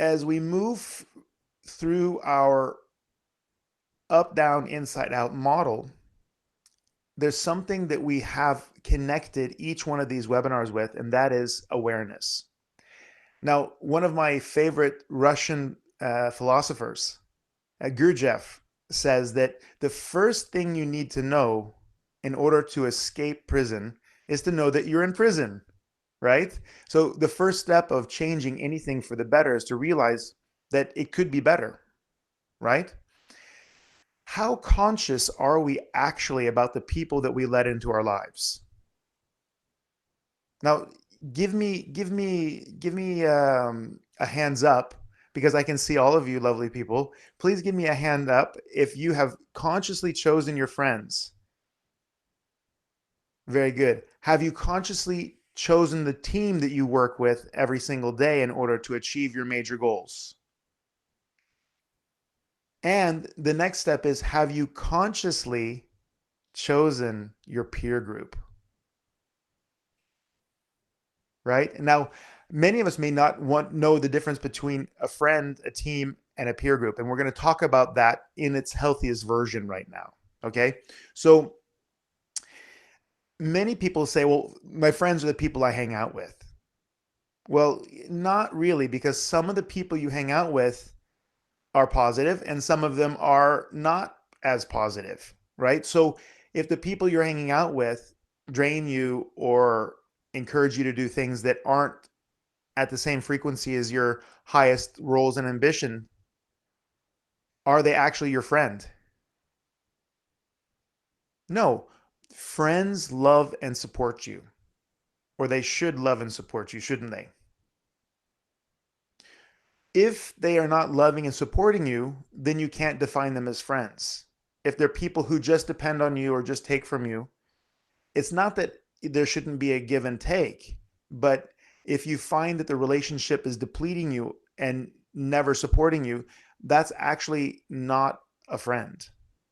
as we move through our up, down, inside out model, there's something that we have connected each one of these webinars with, and that is awareness. Now, one of my favorite Russian philosophers, Gurdjieff, says that the first thing you need to know in order to escape prison is to know that you're in prison, right? So the first step of changing anything for the better is to realize that it could be better, right? How conscious are we actually about the people that we let into our lives? Now, give me a hands up, because I can see all of you lovely people. Please give me a hand up if you have consciously chosen your friends. Very good. Have you consciously chosen the team that you work with every single day in order to achieve your major goals? And the next step is, have you consciously chosen your peer group? Right? Now, many of us may not know the difference between a friend, a team, and a peer group. And we're going to talk about that in its healthiest version right now. Okay. So many people say, well, my friends are the people I hang out with. Well, not really, because some of the people you hang out with are positive and some of them are not as positive, right? So if the people you're hanging out with drain you or encourage you to do things that aren't at the same frequency as your highest roles and ambition, are they actually your friend? No. Friends love and support you, or they should love and support you, shouldn't they? If they are not loving and supporting you, then you can't define them as friends. If they're people who just depend on you or just take from you, it's not that there shouldn't be a give and take, but if you find that the relationship is depleting you and never supporting you, that's actually not a friend.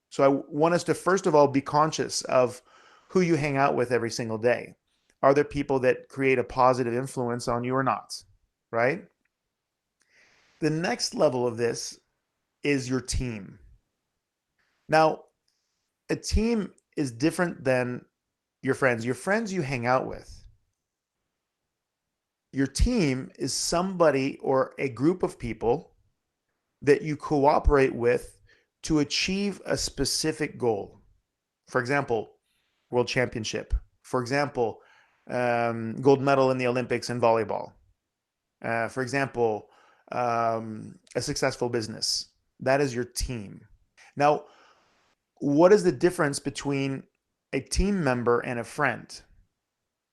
So I want us to first of all be conscious of who you hang out with every single day. Are there people that create a positive influence on you or not? Right? The next level of this is your team. Now, a team is different than your friends. Your friends you hang out with. Your team is somebody or a group of people that you cooperate with to achieve a specific goal. For example, world championship. For example, gold medal in the Olympics in volleyball. For example, a successful business. That is your team. Now, what is the difference between a team member and a friend?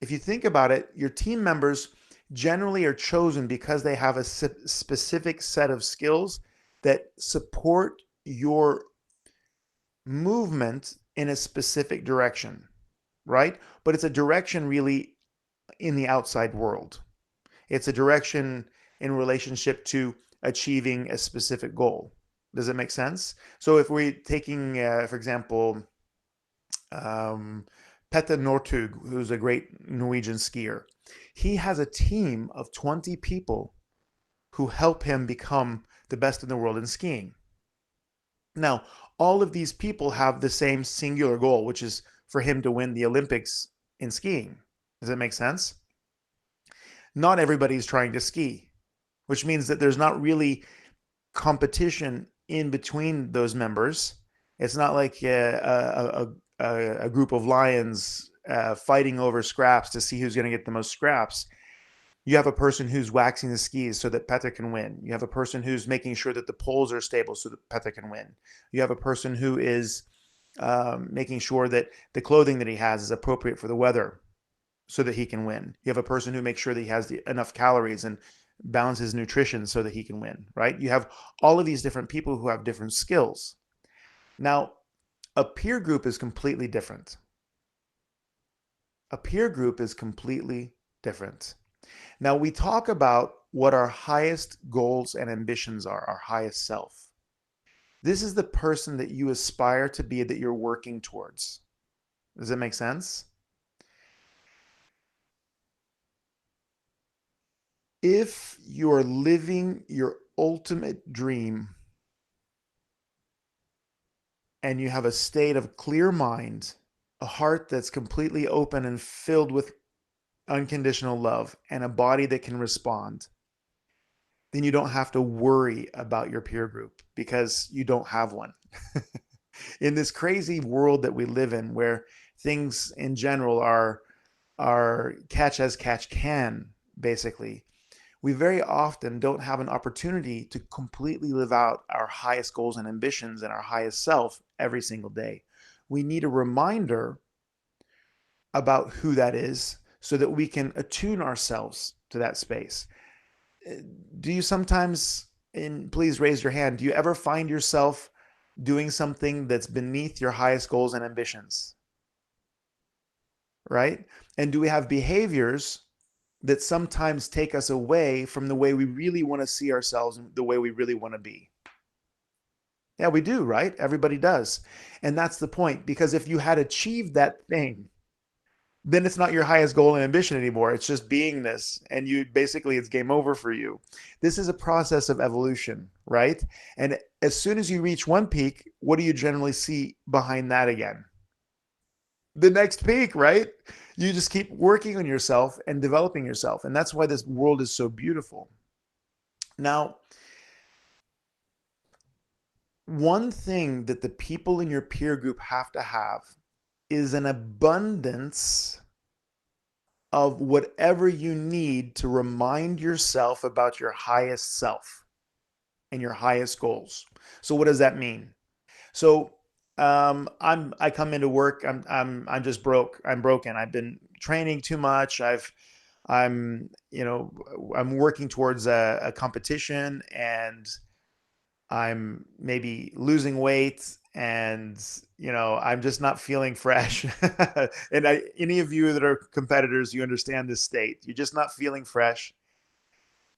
If you think about it, your team members generally are chosen because they have a specific set of skills that support your movement in a specific direction, right? But it's a direction really in the outside world. It's a direction in relationship to achieving a specific goal. Does it make sense? So if we're taking, for example, Petter Northug, who's a great Norwegian skier, he has a team of 20 people who help him become the best in the world in skiing. Now, all of these people have the same singular goal, which is for him to win the Olympics in skiing. Does that make sense? Not everybody's trying to ski, which means that there's not really competition in between those members. It's not like a group of lions fighting over scraps to see who's going to get the most scraps. You have a person who's waxing the skis so that Petter can win. You have a person who's making sure that the poles are stable so that Petter can win. You have a person who is making sure that the clothing that he has is appropriate for the weather so that he can win. You have a person who makes sure that he has enough calories and balances nutrition so that he can win, right? You have all of these different people who have different skills. Now, a peer group is completely different. A peer group is completely different. Now, we talk about what our highest goals and ambitions are, our highest self. This is the person that you aspire to be, that you're working towards. Does that make sense? If you're living your ultimate dream and you have a state of clear mind, a heart that's completely open and filled with unconditional love, and a body that can respond, then you don't have to worry about your peer group because you don't have one. In this crazy world that we live in, where things in general are catch as catch can, basically, we very often don't have an opportunity to completely live out our highest goals and ambitions and our highest self every single day. We need a reminder about who that is so that we can attune ourselves to that space. Do you sometimes, and please raise your hand, do you ever find yourself doing something that's beneath your highest goals and ambitions? Right? And do we have behaviors that sometimes take us away from the way we really want to see ourselves and the way we really want to be? Yeah, we do, right? Everybody does. And that's the point, because if you had achieved that thing, then it's not your highest goal and ambition anymore. It's just beingness. And you basically, it's game over for you. This is a process of evolution, right? And as soon as you reach one peak, what do you generally see behind that again? The next peak, right? You just keep working on yourself and developing yourself. And that's why this world is so beautiful. Now, one thing that the people in your peer group have to have is an abundance of whatever you need to remind yourself about your highest self and your highest goals. So what does that mean? So I come into work, I'm just broke. I'm broken. I've been training too much. I'm working towards a competition, and I'm maybe losing weight, and I'm just not feeling fresh. And any of you that are competitors, you understand this state. You're just not feeling fresh.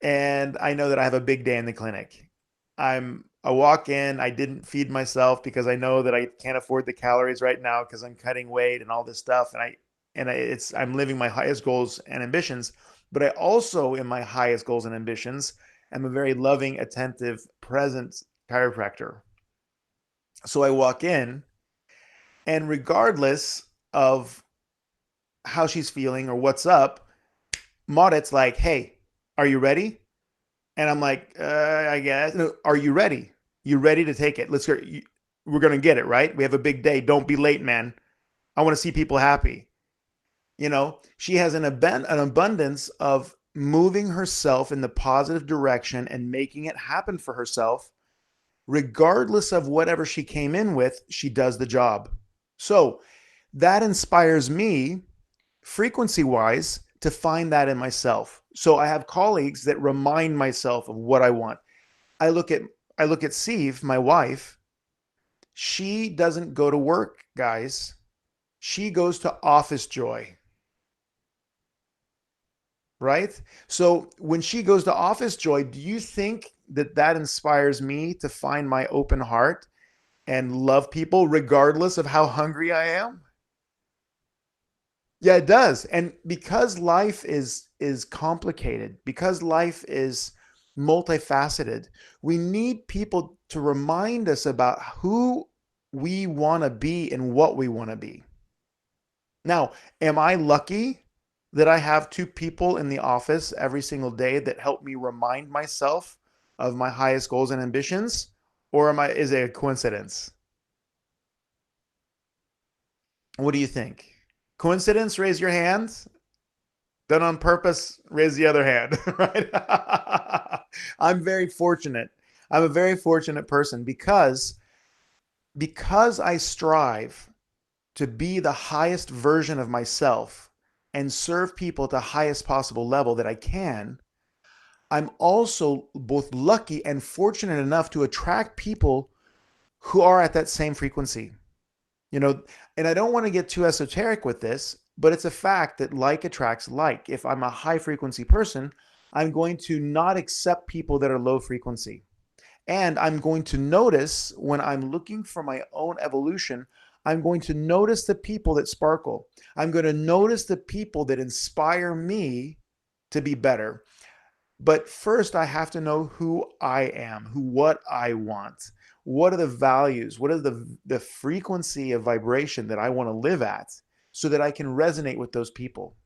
And I know that I have a big day in the clinic. I walk in, I didn't feed myself because I know that I can't afford the calories right now because I'm cutting weight and all this stuff. I'm living my highest goals and ambitions, but I also, in my highest goals and ambitions, am a very loving, attentive, present chiropractor. So I walk in, and regardless of how she's feeling or what's up, Maudit's like, "Hey, are you ready?" And I'm like, "I guess." "No, are you ready? You ready to take it? Let's go. We're gonna get it, right? We have a big day. Don't be late, man. I want to see people happy." She has an abundance of moving herself in the positive direction and making it happen for herself. Regardless of whatever she came in with, she does the job. So that inspires me, frequency wise, to find that in myself. So I have colleagues that remind myself of what I want. I look at Sieve, my wife. She doesn't go to work, guys. She goes to office joy. Right? So when she goes to office joy, do you think that that inspires me to find my open heart and love people regardless of how hungry I am? Yeah, it does. And because life is complicated, because life is multifaceted, we need people to remind us about who we want to be and what we want to be. Now, am I lucky that I have two people in the office every single day that help me remind myself of my highest goals and ambitions? Or is it a coincidence? What do you think? Coincidence? Raise your hands. Done on purpose? Raise the other hand. Right? I'm very fortunate. I'm a very fortunate person because I strive to be the highest version of myself and serve people at the highest possible level that I can. I'm also both lucky and fortunate enough to attract people who are at that same frequency. You know, and I don't want to get too esoteric with this, but it's a fact that like attracts like. If I'm a high frequency person, I'm going to not accept people that are low frequency. And I'm going to notice when I'm looking for my own evolution, I'm going to notice the people that sparkle. I'm going to notice the people that inspire me to be better. But first, I have to know who I am, what I want. What are the values? What is the frequency of vibration that I want to live at so that I can resonate with those people?